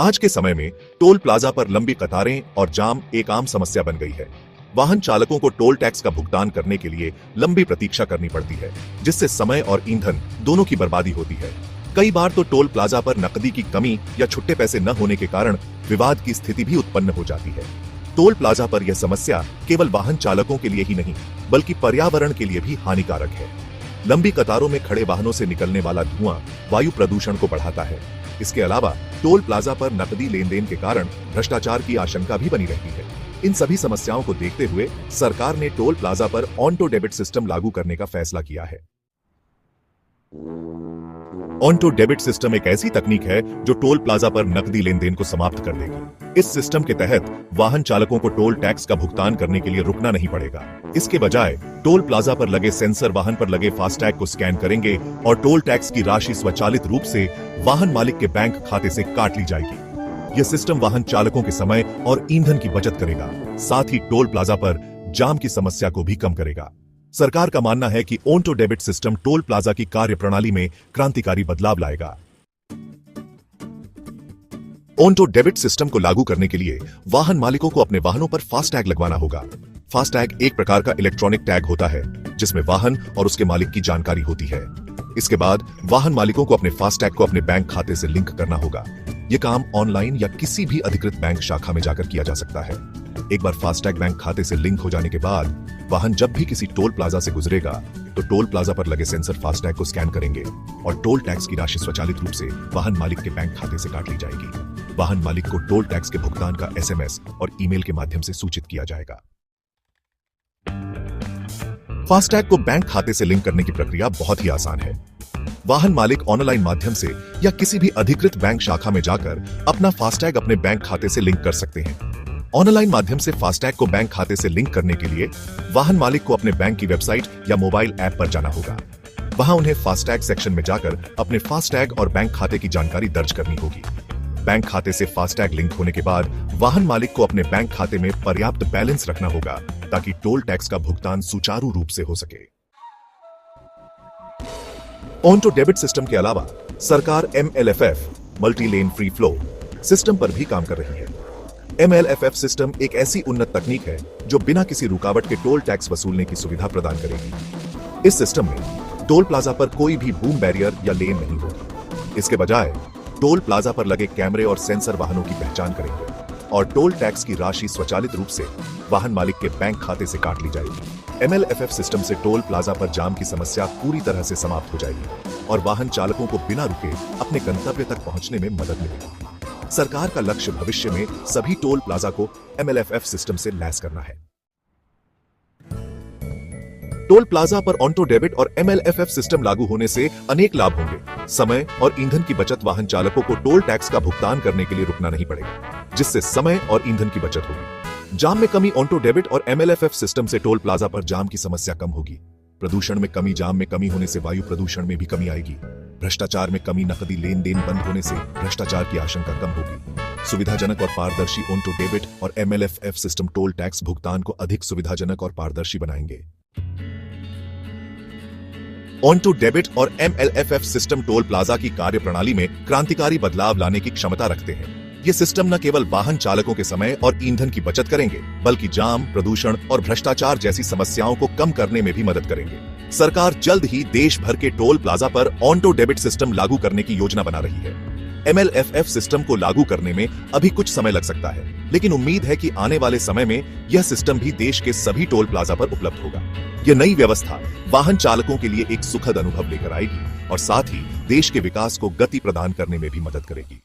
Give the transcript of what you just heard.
आज के समय में टोल प्लाजा पर लंबी कतारें और जाम एक आम समस्या बन गई है। वाहन चालकों को टोल टैक्स का भुगतान करने के लिए लंबी प्रतीक्षा करनी पड़ती है, जिससे समय और ईंधन दोनों की बर्बादी होती है। कई बार तो टोल प्लाजा पर नकदी की कमी या छुट्टे पैसे न होने के कारण विवाद की स्थिति भी उत्पन्न हो जाती है। टोल प्लाजा पर यह समस्या केवल वाहन चालकों के लिए ही नहीं, बल्कि पर्यावरण के लिए भी हानिकारक है। लंबी कतारों में खड़े वाहनों से निकलने वाला धुआं वायु प्रदूषण को बढ़ाता है। इसके अलावा टोल प्लाजा पर नकदी लेन देन के कारण भ्रष्टाचार की आशंका भी बनी रहती है। इन सभी समस्याओं को देखते हुए सरकार ने टोल प्लाजा पर ऑन-टो डेबिट सिस्टम लागू करने का फैसला किया है। ऑन-टो डेबिट सिस्टम एक ऐसी तकनीक है जो टोल प्लाजा पर नकदी लेन देन को समाप्त कर देगी। इस सिस्टम के तहत वाहन चालकों को टोल टैक्स का भुगतान करने के लिए रुकना नहीं पड़ेगा। इसके बजाय टोल प्लाजा पर लगे सेंसर वाहन पर लगे फास्टैग को स्कैन करेंगे और टोल टैक्स की राशि स्वचालित रूप से वाहन मालिक के बैंक खाते से काट ली जाएगी। यह सिस्टम वाहन चालकों के समय और ईंधन की बचत करेगा, साथ ही टोल प्लाजा पर जाम की समस्या को भी कम करेगा। सरकार का मानना है कि on-to debit system toll plaza की कार्यप्रणाली में क्रांतिकारी बदलाव लाएगा। ऑन-टो डेबिट सिस्टम को लागू करने के लिए वाहन मालिकों को अपने वाहनों पर फास्टैग लगवाना होगा। फास्टैग एक प्रकार का इलेक्ट्रॉनिक टैग होता है, जिसमें वाहन और उसके मालिक की जानकारी होती है। इसके बाद वाहन मालिकों को अपने फास्टैग को अपने बैंक खाते से लिंक करना होगा। यह काम ऑनलाइन या किसी भी अधिकृत बैंक शाखा में जाकर किया जा सकता है। एक बार फास्टैग बैंक खाते से लिंक हो जाने के बाद वाहन जब भी किसी टोल प्लाजा से गुजरेगा तो टोल प्लाजा पर लगे सेंसर फास्टैग को स्कैन करेंगे और टोल टैक्स की राशि स्वचालित रूप से वाहन मालिक के बैंक खाते से काट ली जाएगी। वाहन मालिक को टोल टैक्स के भुगतान का SMS और ईमेल के माध्यम से सूचित किया जाएगा। फास्टैग को बैंक खाते से लिंक करने की प्रक्रिया बहुत ही आसान है। वाहन मालिक ऑनलाइन माध्यम से या किसी भी अधिकृत बैंक शाखा में जाकर अपना फास्टैग अपने बैंक खाते से लिंक कर सकते हैं। ऑनलाइन माध्यम से फास्टैग को बैंक खाते से लिंक करने के लिए वाहन मालिक को अपने बैंक की वेबसाइट या मोबाइल ऐप पर जाना होगा। वहां उन्हें फास्टैग सेक्शन में जाकर अपने फास्टैग और बैंक खाते की जानकारी दर्ज करनी होगी। बैंक खाते से फास्टैग लिंक होने के बाद वाहन मालिक को अपने बैंक खाते में पर्याप्त बैलेंस रखना होगा ताकि टोल टैक्स का भुगतान सुचारू रूप से हो सके। ऑन-टो डेबिट सिस्टम के अलावा सरकार MLFF multi lane free flow system पर भी काम कर रही है। MLFF सिस्टम एक ऐसी उन्नत तकनीक है जो बिना किसी रुकावट के टोल टैक्स वसूलने की सुविधा प्रदान करेगी। इस सिस्टम में टोल प्लाजा पर कोई भी बूम बैरियर या लेन नहीं होगी। इसके बजाय टोल प्लाजा पर लगे कैमरे और सेंसर वाहनों की पहचान करेंगे और टोल टैक्स की राशि स्वचालित रूप से वाहन मालिक के बैंक खाते से काट ली जाएगी। MLFF सिस्टम से टोल प्लाजा पर जाम की समस्या पूरी तरह से समाप्त हो जाएगी और वाहन चालकों को बिना रुके अपने गंतव्य तक पहुंचने में मदद मिलेगी। सरकार का लक्ष्य भविष्य में सभी टोल प्लाजा को MLFF सिस्टम से लैस करना है। टोल प्लाजा पर ऑन-टो डेबिट और MLFF सिस्टम लागू होने से अनेक लाभ होंगे। समय और ईंधन की बचत, वाहन चालकों को टोल टैक्स का भुगतान करने के लिए रुकना नहीं पड़ेगा, जिससे समय और ईंधन की बचत होगी। जाम में कमी, ऑन-टो डेबिट और MLFF सिस्टम से टोल प्लाजा पर जाम की समस्या कम होगी। प्रदूषण में कमी, जाम में कमी होने से वायु प्रदूषण में भी कमी आएगी। भ्रष्टाचार में कमी, नकदी लेन देन बंद होने से भ्रष्टाचार की आशंका कम होगी। सुविधाजनक और पारदर्शी ऑन-टो डेबिट और MLFF सिस्टम टोल टैक्स भुगतान को अधिक सुविधाजनक और पारदर्शी बनाएंगे। ऑन-टो डेबिट और MLFF सिस्टम टोल प्लाजा की कार्यप्रणाली में क्रांतिकारी बदलाव लाने की क्षमता रखते हैं। ये सिस्टम न केवल वाहन चालकों के समय और ईंधन की बचत करेंगे, बल्कि जाम, प्रदूषण और भ्रष्टाचार जैसी समस्याओं को कम करने में भी मदद करेंगे। सरकार जल्द ही देश भर के टोल प्लाजा पर ऑन-टो डेबिट सिस्टम लागू करने की योजना बना रही है। MLFF सिस्टम को लागू करने में अभी कुछ समय लग सकता है, लेकिन उम्मीद है कि आने वाले समय में यह सिस्टम भी देश के सभी टोल प्लाजा पर उपलब्ध होगा। यह नई व्यवस्था वाहन चालकों के लिए एक सुखद अनुभव लेकर आएगी और साथ ही देश के विकास को गति प्रदान करने में भी मदद करेगी।